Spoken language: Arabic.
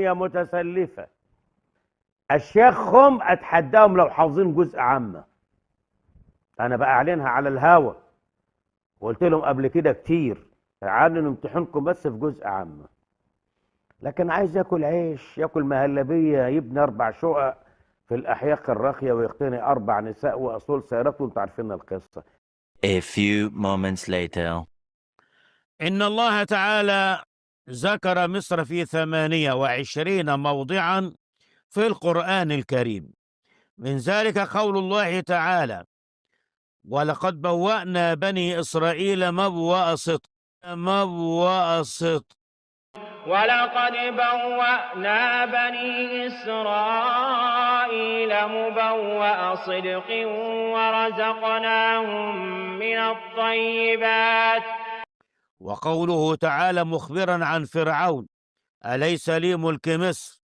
8 متسلفة. أشيخهم أتحداهم لو حافظين جزء عامة. أنا بقى أعلنها على الهوا، وقلت لهم قبل كده كتير تعالوا نمتحنكم بس في جزء عامة. لكن عايز ياكل عيش، ياكل مهلبية، يبني 4 شقق في الأحياق الراقية ويقتني 4 نساء وأصول سيارات، وانتوا عارفين القصة. A few moments later. إن الله تعالى ذكر مصر في 28 موضعا في القرآن الكريم. من ذلك قول الله تعالى: ولقد بوأنا بني إسرائيل مبوأ صدق. ولقد بوأنا بني إسرائيل مبوأ صدق ورزقناهم من الطيبات. وقوله تعالى مخبرا عن فرعون: أليس لي ملك مصر